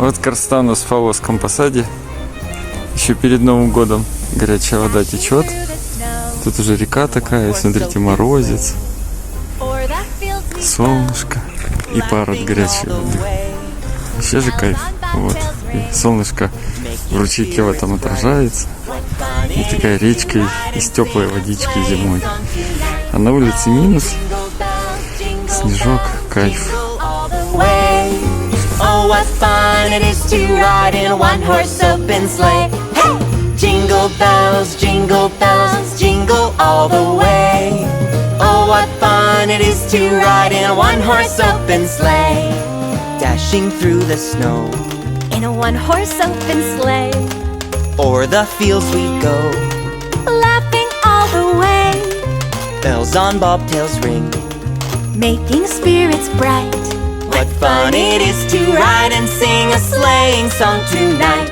Вот красота у нас в Фавосском посаде. Еще перед Новым годом горячая вода течет. Тут уже река такая, смотрите, морозец, солнышко и пар от горячей воды. Вообще же кайф. Вот. И солнышко в ручейке в этом отражается. И такая речка из теплой водички зимой. А на улице минус. Снежок, кайф. Oh, what fun it is to ride in a one-horse open sleigh. Hey! Jingle bells, jingle all the way. Oh, what fun it is to ride in a one-horse open sleigh. Dashing through the snow in a one-horse open sleigh. O'er the fields we go, Laughing all the way. bells on bobtails ring, Making spirits bright. what fun it is to ride and sing a sleighing song tonight.